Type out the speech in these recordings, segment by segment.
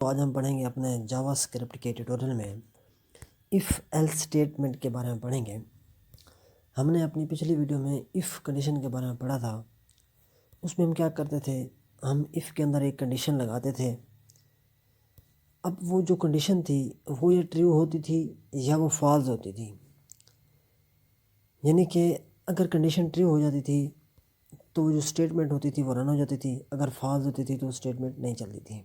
तो आज हम पढ़ेंगे अपने जावास्क्रिप्ट के ट्यूटोरियल में इफ़ एल्स स्टेटमेंट के बारे में पढ़ेंगे। हमने अपनी पिछली वीडियो में इफ़ कंडीशन के बारे में पढ़ा था। उसमें हम क्या करते थे, हम इफ़ के अंदर एक कंडीशन लगाते थे। अब वो जो कंडीशन थी वो ये ट्रू होती थी या वो फॉल्स होती थी। यानी कि अगर कंडीशन ट्रू हो जाती थी तो वो जो स्टेटमेंट होती थी वो रन हो जाती थी, अगर फॉल्स होती थी तो स्टेटमेंट नहीं चलती थी।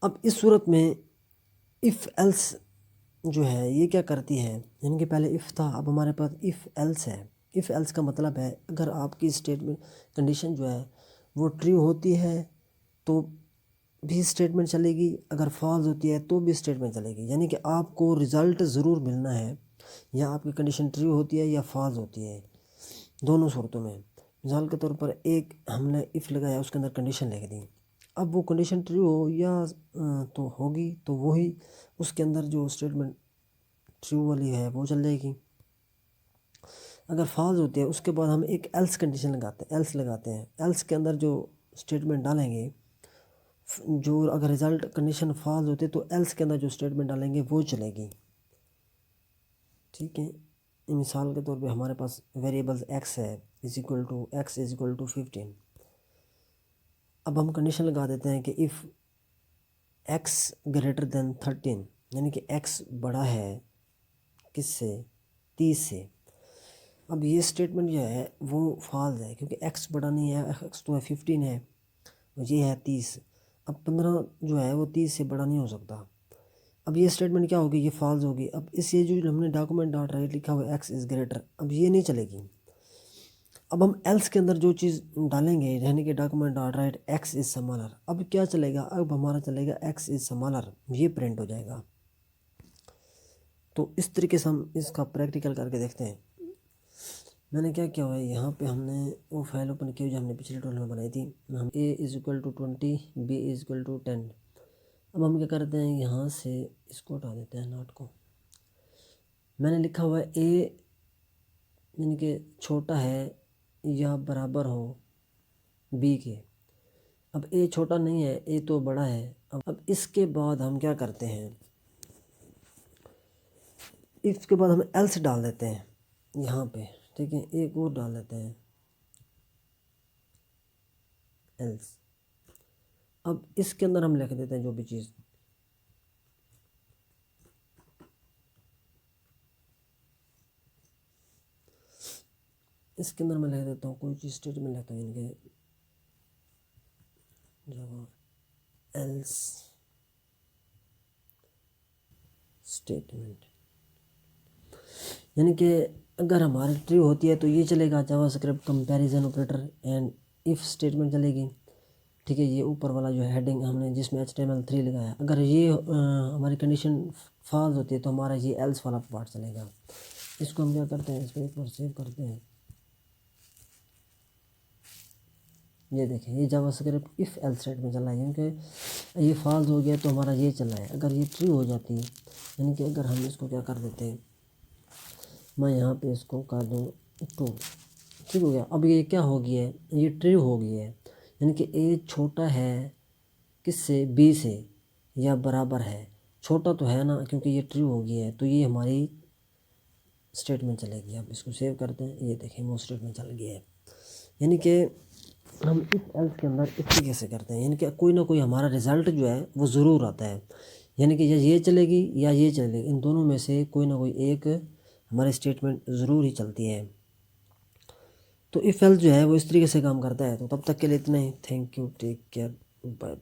अब इस सूरत में इफ़ एल्स जो है ये क्या करती है, यानी कि पहले इफ़ था, अब हमारे पास इफ़ एल्स है। इफ़ एल्स का मतलब है अगर आपकी स्टेटमेंट कंडीशन जो है वो ट्रू होती है तो भी स्टेटमेंट चलेगी, अगर फॉल्स होती है तो भी स्टेटमेंट चलेगी। यानी कि आपको रिज़ल्ट ज़रूर मिलना है, या आपकी कंडीशन ट्रू होती है या फॉल्स होती है, दोनों सूरतों में। मिसाल के तौर पर एक हमने इफ़ लगाया, उसके अंदर कंडीशन लिख दी। अब वो कंडीशन ट्रू हो या तो होगी, तो वही उसके अंदर जो स्टेटमेंट ट्रू वाली है वो चल जाएगी। अगर फॉल्स होती है उसके बाद हम एक एल्स कंडीशन लगाते हैं। एल्स के अंदर जो स्टेटमेंट डालेंगे, जो अगर रिज़ल्ट कंडीशन फॉल्स होती है तो एल्स के अंदर जो स्टेटमेंट डालेंगे वो चलेगी। ठीक है, मिसाल के तौर पे हमारे पास वेरिएबल्स एक्स है इज इक्वल टू 15। अब हम कंडीशन लगा देते हैं कि इफ़ एक्स ग्रेटर देन 13, यानी कि एक्स बड़ा है किससे, 30 से। अब ये स्टेटमेंट जो है वो फॉल्स है, क्योंकि एक्स बड़ा नहीं है, एक्स तो है 15 है, ये है 30। अब 15 जो है वो 30 से बड़ा नहीं हो सकता। अब ये स्टेटमेंट क्या होगी, ये फॉल्स होगी। अब इस ये जो हमने डॉक्यूमेंट डॉट राइट लिखा हुआ है एक्स इज़ ग्रेटर, अब ये नहीं चलेगी। अब हम एल्स के अंदर जो चीज़ डालेंगे, यानी कि document dot right x is smaller, अब क्या चलेगा, अब हमारा चलेगा एक्स इज़ स्मॉलर, ये प्रिंट हो जाएगा। तो इस तरीके से हम इसका प्रैक्टिकल करके देखते हैं। मैंने क्या किया हुआ है, यहाँ पे हमने वो फाइल ओपन की जो हमने पिछले ट्यूटोरियल में बनाई थी। हम a is equal to 20, b is equal to 10। अब हम क्या करते हैं, यहाँ से इसको हटा देते हैं, नॉट को। मैंने लिखा हुआ है a यानी कि छोटा है या बराबर हो b के। अब a छोटा नहीं है, a तो बड़ा है। अब इसके बाद हम क्या करते हैं, इसके बाद हम एल्स डाल देते हैं यहाँ पे। ठीक है, एक और डाल देते हैं एल्स। अब इसके अंदर हम लिख देते हैं जो भी चीज़, इसके अंदर मैं लिख देता हूँ कोई चीज़ स्टेटमेंट लिखता हूँ, इनके जावा एल्स स्टेटमेंट। यानी कि अगर हमारी ट्रू होती है तो ये चलेगा, JavaScript comparison operator and if statement चलेगी। ठीक है, ये ऊपर वाला जो है हेडिंग हमने जिसमें HTML3 लगाया, अगर ये हमारी कंडीशन फॉल्स होती है तो हमारा ये एल्स वाला पार्ट चलेगा। इसको हम क्या करते हैं, इसको एक बार सेव करते हैं। ये देखें, ये जावास्क्रिप्ट इफ़ एल्स स्टेटमेंट चल रहा है, क्योंकि ये फॉल्स हो गया तो हमारा ये चल रहा है। अगर ये ट्रू हो जाती है, यानी कि अगर हम इसको क्या कर देते हैं, मैं यहाँ पे इसको कर दूँ ट्रू, ठीक हो गया। अब ये क्या हो गया है, ये ट्रू हो गया है, यानी कि ए छोटा है किससे, बी से, या बराबर है। छोटा तो है ना, क्योंकि ये ट्रू हो गया है, तो ये हमारी स्टेटमेंट चलेगी। अब इसको सेव करते हैं, ये देखें वो स्टेटमेंट चल गया है। यानी कि हम इस एल्स के अंदर इस तरीके से करते हैं, यानी कि कोई ना कोई हमारा रिज़ल्ट जो है वो ज़रूर आता है। यानी कि या ये चलेगी या ये चलेगी, इन दोनों में से कोई ना कोई एक हमारी स्टेटमेंट ज़रूर ही चलती है। तो इफ़ एल्स जो है वो इस तरीके से काम करता है। तो तब तक के लिए इतना ही। Thank you, take care, bye bye.